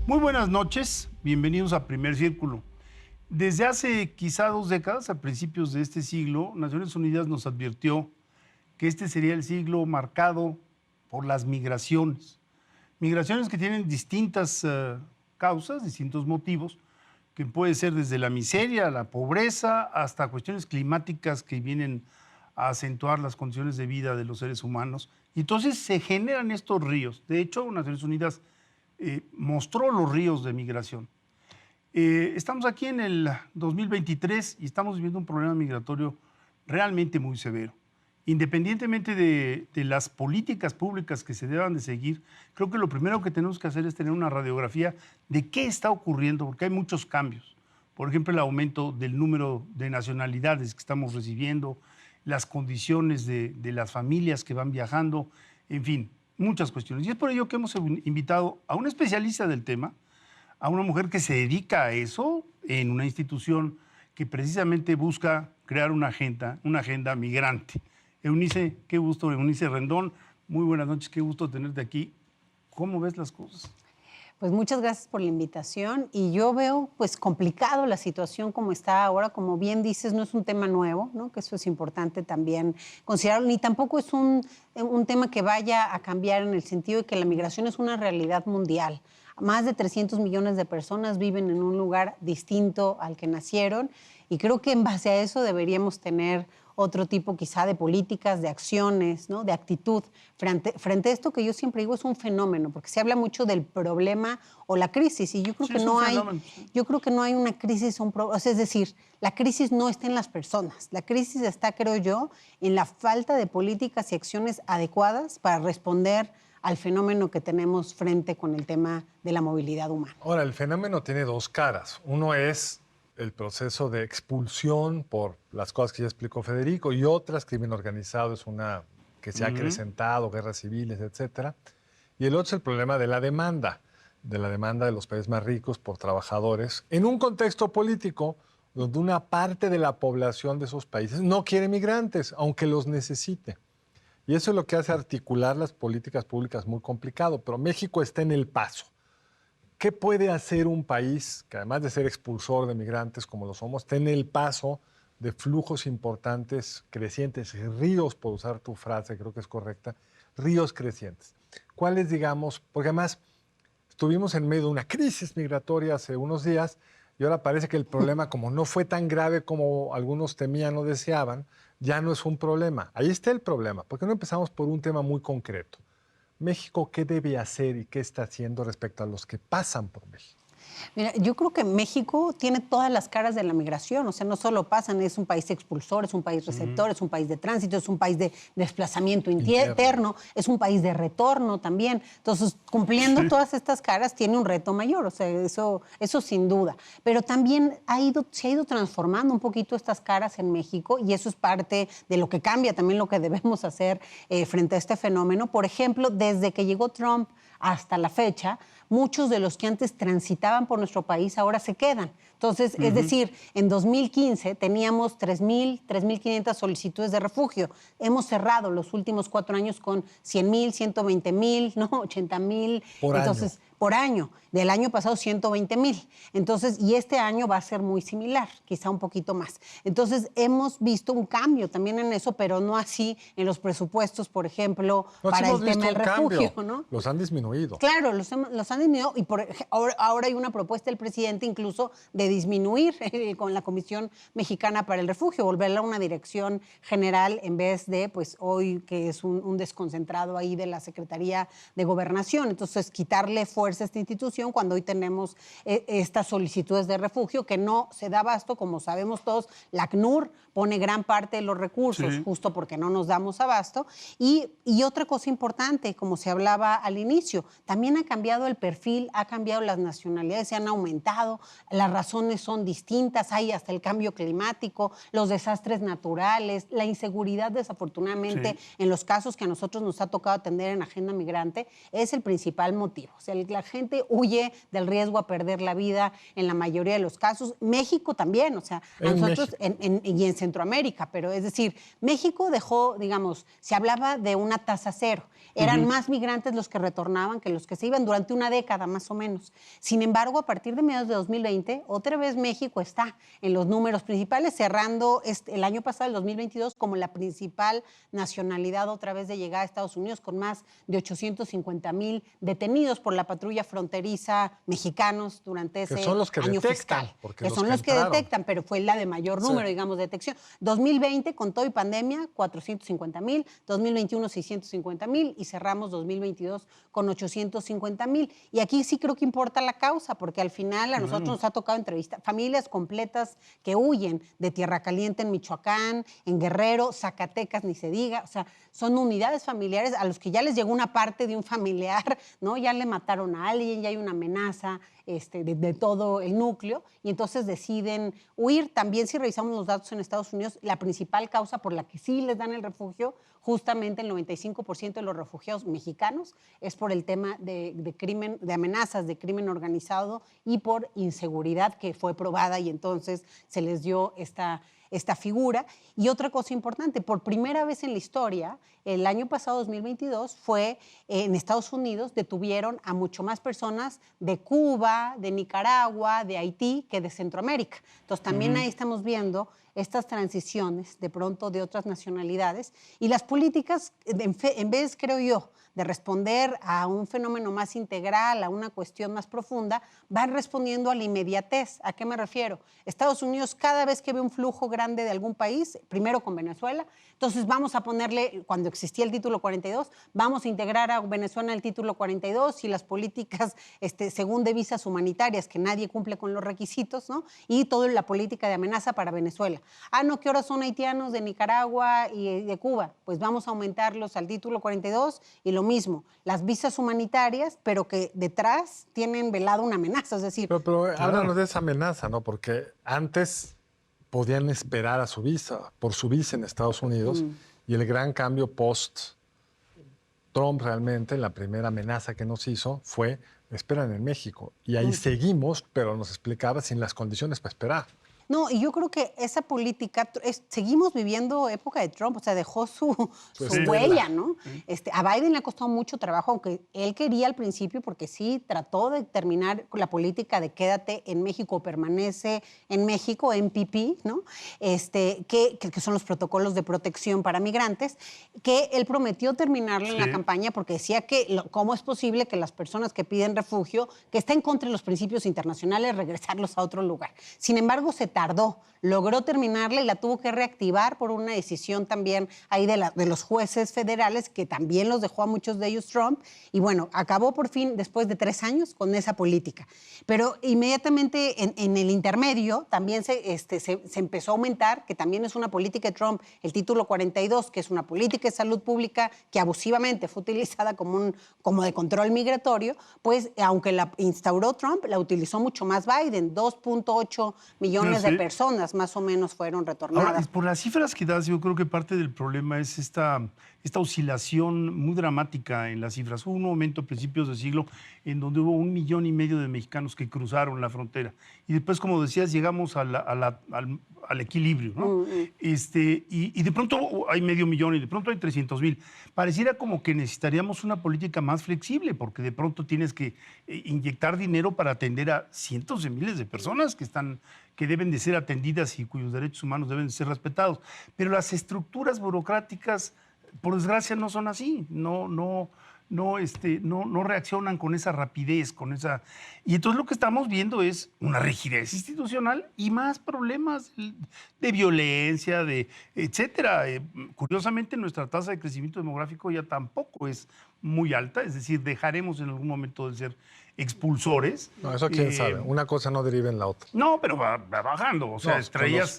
Muy buenas noches, bienvenidos a Primer Círculo. Desde hace quizá 2 décadas, a principios de este siglo, Naciones Unidas nos advirtió que este sería el siglo marcado por las migraciones. Migraciones que tienen distintas causas, distintos motivos, que puede ser desde la miseria, la pobreza, hasta cuestiones climáticas que vienen a acentuar las condiciones de vida de los seres humanos. Y entonces se generan estos ríos. De hecho, Naciones Unidas mostró los ríos de migración. Estamos aquí en el 2023 y estamos viviendo un problema migratorio realmente muy severo. Independientemente de las políticas públicas que se deban de seguir, creo que lo primero que tenemos que hacer es tener una radiografía de qué está ocurriendo, porque hay muchos cambios. Por ejemplo, el aumento del número de nacionalidades que estamos recibiendo, las condiciones de las familias que van viajando, en fin, muchas cuestiones. Y es por ello que hemos invitado a una especialista del tema, a una mujer que se dedica a eso en una institución que precisamente busca crear una agenda migrante. Eunice, qué gusto, Eunice Rendón, muy buenas noches, qué gusto tenerte aquí. ¿Cómo ves las cosas? Pues muchas gracias por la invitación y yo veo pues complicado la situación como está ahora, como bien dices, no es un tema nuevo, ¿no? Que eso es importante también considerarlo, ni tampoco es un tema que vaya a cambiar en el sentido de que la migración es una realidad mundial. Más de 300 millones de personas viven en un lugar distinto al que nacieron y creo que en base a eso deberíamos tener otro tipo quizá de políticas, de acciones, ¿no? De actitud frente a esto que yo siempre digo es un fenómeno, porque se habla mucho del problema o la crisis y yo creo que no hay, yo creo que no hay una crisis, o sea, es decir, la crisis no está en las personas, la crisis está, creo yo, en la falta de políticas y acciones adecuadas para responder al fenómeno que tenemos frente con el tema de la movilidad humana. Ahora, el fenómeno tiene 2 caras. Uno es el proceso de expulsión por las cosas que ya explicó Federico y otras, crimen organizado es una que se ha acrecentado, guerras civiles, etcétera. Y el otro es el problema de la demanda de los países más ricos por trabajadores en un contexto político donde una parte de la población de esos países no quiere migrantes, aunque los necesite. Y eso es lo que hace articular las políticas públicas muy complicado, pero México está en el paso. ¿Qué puede hacer un país que además de ser expulsor de migrantes como lo somos, está en el paso de flujos importantes, crecientes, ríos, por usar tu frase, creo que es correcta, ríos crecientes? ¿Cuáles, digamos, porque además estuvimos en medio de una crisis migratoria hace unos días y ahora parece que el problema, como no fue tan grave como algunos temían o deseaban, ya no es un problema. Ahí está el problema. ¿Por qué no empezamos por un tema muy concreto? México, ¿qué debe hacer y qué está haciendo respecto a los que pasan por México? Mira, yo creo que México tiene todas las caras de la migración, o sea, no solo pasan, es un país expulsor, es un país receptor, es un país de tránsito, es un país de desplazamiento interno, es un país de retorno también. Entonces, cumpliendo todas estas caras, tiene un reto mayor, o sea, eso sin duda. Pero también se ha ido transformando un poquito estas caras en México y eso es parte de lo que cambia también lo que debemos hacer frente a este fenómeno. Por ejemplo, desde que llegó Trump hasta la fecha, muchos de los que antes transitaban por nuestro país ahora se quedan. Entonces, es decir, en 2015 teníamos 3,500 solicitudes de refugio. Hemos cerrado los últimos 4 años con 100,000, 120,000, ¿no? 80,000. Entonces, por año. Del año pasado 120,000. Entonces, y este año va a ser muy similar, quizá un poquito más. Entonces, hemos visto un cambio también en eso, pero no así en los presupuestos, por ejemplo, para el tema del refugio, ¿no? Los han disminuido. Claro, los han disminuido y ahora hay una propuesta del presidente incluso de disminuir con la Comisión Mexicana para el Refugio, volverla a una dirección general en vez de, pues hoy que es un desconcentrado ahí de la Secretaría de Gobernación. Entonces, quitarle fuerza a esta institución cuando hoy tenemos estas solicitudes de refugio que no se da abasto, como sabemos todos, la ACNUR pone gran parte de los recursos justo porque no nos damos abasto. Y otra cosa importante, como se hablaba al inicio, también ha cambiado el perfil, ha cambiado las nacionalidades, se han aumentado las razones razones son distintas, hay hasta el cambio climático, los desastres naturales, la inseguridad, desafortunadamente, en los casos que a nosotros nos ha tocado atender en Agenda Migrante, es el principal motivo. O sea, la gente huye del riesgo a perder la vida en la mayoría de los casos. México también, o sea, a nosotros y en Centroamérica, pero es decir, México dejó, digamos, se hablaba de una tasa cero. Eran más migrantes los que retornaban que los que se iban durante una década más o menos. Sin embargo, a partir de mediados de 2020, otra vez México está en los números principales, cerrando el año pasado, el 2022, como la principal nacionalidad otra vez de llegada a Estados Unidos, con más de 850,000 detenidos por la patrulla fronteriza mexicanos durante ese año fiscal. Que son los que detectan, pero fue la de mayor número, digamos, de detección. 2020, con todo y pandemia, 450,000, 2021, 650,000 y cerramos 2022 con 850,000. Y aquí sí creo que importa la causa, porque al final a nosotros nos ha tocado entrevistar familias completas que huyen de Tierra Caliente en Michoacán, en Guerrero, Zacatecas, ni se diga. O sea, son unidades familiares a los que ya les llegó una parte de un familiar, ¿no? Ya le mataron a alguien, ya hay una amenaza de todo el núcleo, y entonces deciden huir. También, si revisamos los datos en Estados Unidos, la principal causa por la que sí les dan el refugio, justamente el 95% de los refugiados mexicanos, es por el tema de crimen, de amenazas de crimen organizado y por inseguridad que fue probada, y entonces se les dio esta figura. Y otra cosa importante, por primera vez en la historia, el año pasado, 2022, fue en Estados Unidos, detuvieron a mucho más personas de Cuba, de Nicaragua, de Haití, que de Centroamérica. Entonces también ahí estamos viendo estas transiciones de pronto de otras nacionalidades, y las políticas, en vez, creo yo, de responder a un fenómeno más integral, a una cuestión más profunda, van respondiendo a la inmediatez. ¿A qué me refiero? Estados Unidos, cada vez que ve un flujo grande de algún país, primero con Venezuela, entonces vamos a ponerle, cuando existía el título 42, vamos a integrar a Venezuela en el título 42 y las políticas, según de visas humanitarias, que nadie cumple con los requisitos, ¿no? Y toda la política de amenaza para Venezuela. Ah, no, que ahora son haitianos de Nicaragua y de Cuba, pues vamos a aumentarlos al título 42, y lo mismo, las visas humanitarias, pero que detrás tienen velado una amenaza, es decir... Pero háblanos de esa amenaza, ¿no? Porque antes podían esperar a su visa, por su visa en Estados Unidos, y el gran cambio post-Trump realmente, la primera amenaza que nos hizo fue, esperan en México. Y ahí seguimos, pero nos explicaba sin las condiciones para esperar. No, y yo creo que esa política, seguimos viviendo época de Trump, o sea, dejó su huella, ¿no? A Biden le ha costado mucho trabajo, aunque él quería al principio, porque sí trató de terminar con la política de quédate en México, permanece en México, MPP, ¿no? Que son los protocolos de protección para migrantes, que él prometió terminarlo en la campaña, porque decía que cómo es posible que las personas que piden refugio, que está en contra de los principios internacionales, regresarlos a otro lugar. Sin embargo, se tardó, logró terminarla y la tuvo que reactivar por una decisión también ahí de los jueces federales, que también los dejó a muchos de ellos Trump, y bueno, acabó por fin después de 3 años con esa política. Pero inmediatamente en el intermedio también se empezó a aumentar, que también es una política de Trump, el título 42, que es una política de salud pública que abusivamente fue utilizada como de control migratorio, pues aunque la instauró Trump, la utilizó mucho más Biden, 2.8 millones de personas más o menos fueron retornadas. Ahora, por las cifras que das, yo creo que parte del problema es esta oscilación muy dramática en las cifras. Hubo un momento a principios de siglo en donde hubo 1,5 millones de mexicanos que cruzaron la frontera. Y después, como decías, llegamos al equilibrio, ¿no? Y de pronto hay 500,000 y de pronto hay 300,000. Pareciera como que necesitaríamos una política más flexible, porque de pronto tienes que inyectar dinero para atender a cientos de miles de personas que deben de ser atendidas y cuyos derechos humanos deben de ser respetados. Pero las estructuras burocráticas, por desgracia, no son así. No reaccionan con esa rapidez, Y entonces lo que estamos viendo es una rigidez institucional y más problemas de violencia, etcétera. Curiosamente, nuestra tasa de crecimiento demográfico ya tampoco es muy alta, es decir, dejaremos en algún momento de ser expulsores. No, eso quién sabe. Una cosa no deriva en la otra. No, pero va bajando. O sea,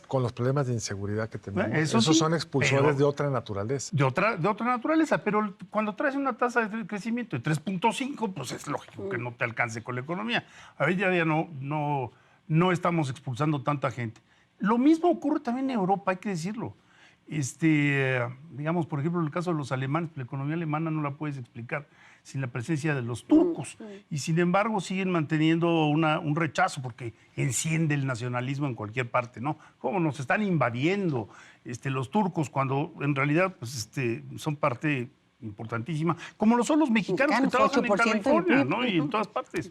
con los problemas de inseguridad que tenemos. Esos sí, son expulsores de otra naturaleza. De otra naturaleza, pero cuando traes una tasa de crecimiento de 3.5, pues es lógico que no te alcance con la economía. A ver, ya no no estamos expulsando tanta gente. Lo mismo ocurre también en Europa, hay que decirlo. Digamos, por ejemplo, en el caso de los alemanes, la economía alemana no la puedes explicar sin la presencia de los turcos. Y sin embargo siguen manteniendo un rechazo porque enciende el nacionalismo en cualquier parte, ¿no? Cómo nos están invadiendo los turcos cuando en realidad pues, son parte importantísima, como lo son los mexicanos que trabajan en California, ¿no? Y en todas partes.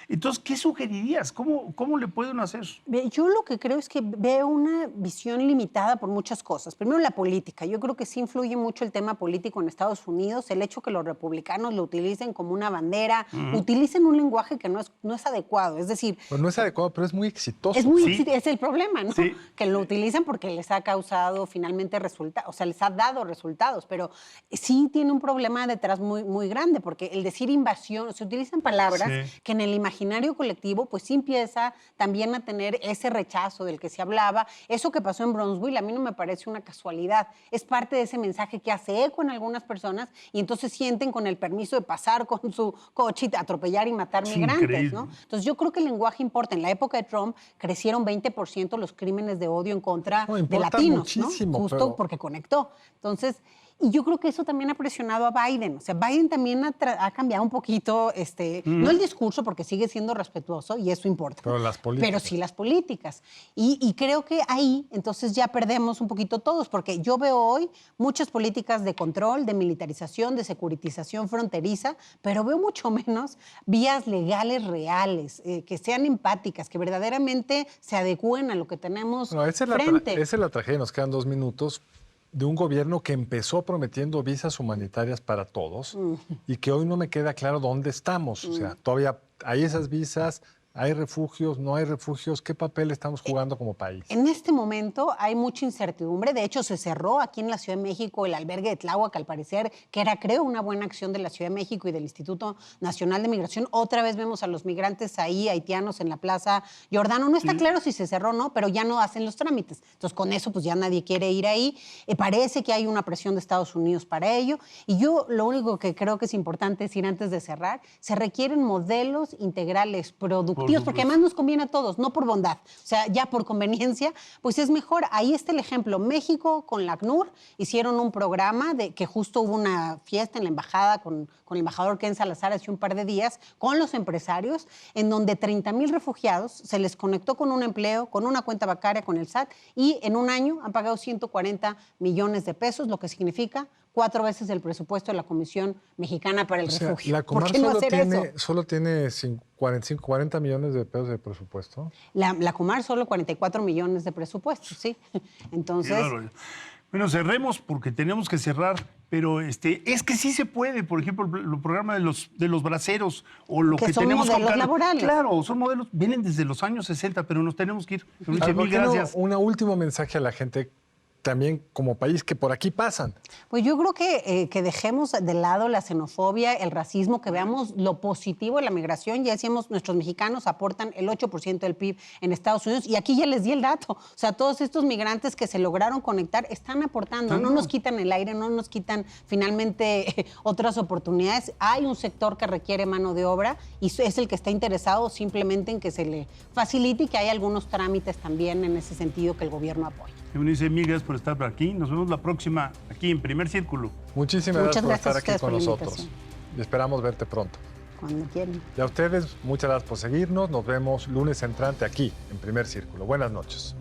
Entonces, ¿qué sugerirías? ¿Cómo le pueden hacer? Yo lo que creo es que veo una visión limitada por muchas cosas. Primero, la política. Yo creo que sí influye mucho el tema político en Estados Unidos, el hecho que los republicanos lo utilicen como una bandera, utilicen un lenguaje que no es adecuado. Es decir... Pues no es adecuado, pero es muy exitoso. Es el problema, ¿no? Sí. Que lo utilizan porque les ha causado finalmente resultados, o sea, les ha dado resultados, pero sí tiene un problema detrás muy, muy grande, porque el decir invasión, se utilizan palabras que en el imaginario colectivo pues sí empieza también a tener ese rechazo del que se hablaba. Eso que pasó en Bronzeville a mí no me parece una casualidad, es parte de ese mensaje que hace eco en algunas personas y entonces sienten con el permiso de pasar con su coche y atropellar y matar migrantes, ¿no? Entonces yo creo que el lenguaje importa. En la época de Trump crecieron 20% los crímenes de odio en contra de latinos, ¿no? Justo porque conectó. Entonces... Y yo creo que eso también ha presionado a Biden. O sea, Biden también ha cambiado un poquito, no el discurso, porque sigue siendo respetuoso y eso importa. Pero las políticas. Pero sí las políticas. Y creo que ahí, entonces, ya perdemos un poquito todos, porque yo veo hoy muchas políticas de control, de militarización, de securitización fronteriza, pero veo mucho menos vías legales reales, que sean empáticas, que verdaderamente se adecúen a lo que tenemos frente. Esa es la tragedia, nos quedan 2 minutos. De un gobierno que empezó prometiendo visas humanitarias para todos y que hoy no me queda claro dónde estamos. O sea, todavía hay esas visas, hay refugios, no hay refugios. ¿Qué papel estamos jugando como país? En este momento hay mucha incertidumbre. De hecho, se cerró aquí en la Ciudad de México el albergue de Tláhuac, al parecer, que era, creo, una buena acción de la Ciudad de México y del Instituto Nacional de Migración. Otra vez vemos a los migrantes ahí, haitianos, en la Plaza Giordano. No está claro si se cerró o no, pero ya no hacen los trámites. Entonces, con eso, pues ya nadie quiere ir ahí. Parece que hay una presión de Estados Unidos para ello. Y yo lo único que creo que es importante decir antes de cerrar, se requieren modelos integrales, productivos, porque además nos conviene a todos, no por bondad. O sea, ya por conveniencia, pues es mejor. Ahí está el ejemplo. México con la ACNUR hicieron un programa que justo hubo una fiesta en la embajada con el embajador Ken Salazar hace un par de días, con los empresarios, en donde 30,000 refugiados se les conectó con un empleo, con una cuenta bancaria, con el SAT, y en un año han pagado 140 millones de pesos, lo que significa 4 veces el presupuesto de la Comisión Mexicana para el Refugio. La Comar ¿Por qué no hacer eso? solo tiene 40 millones de pesos de presupuesto. La Comar solo 44 millones de presupuesto, sí. Entonces... Claro. Bueno, cerremos porque tenemos que cerrar, pero es que sí se puede. Por ejemplo, el programa de los braceros o lo que son tenemos modelos laborales. Claro, son modelos, vienen desde los años 60, pero nos tenemos que ir. Mil gracias. Un último mensaje a la gente también como país que por aquí pasan. Pues yo creo que dejemos de lado la xenofobia, el racismo, que veamos lo positivo de la migración. Ya decíamos, nuestros mexicanos aportan el 8% del PIB en Estados Unidos y aquí ya les di el dato. O sea, todos estos migrantes que se lograron conectar están aportando, no nos quitan el aire, no nos quitan finalmente otras oportunidades. Hay un sector que requiere mano de obra y es el que está interesado simplemente en que se le facilite y que hay algunos trámites también en ese sentido que el gobierno apoya. Eunice, mil gracias por estar por aquí. Nos vemos la próxima aquí en Primer Círculo. Muchísimas gracias por estar aquí con la nosotros. Y esperamos verte pronto. Cuando quieran. Y a ustedes, muchas gracias por seguirnos. Nos vemos lunes entrante aquí en Primer Círculo. Buenas noches.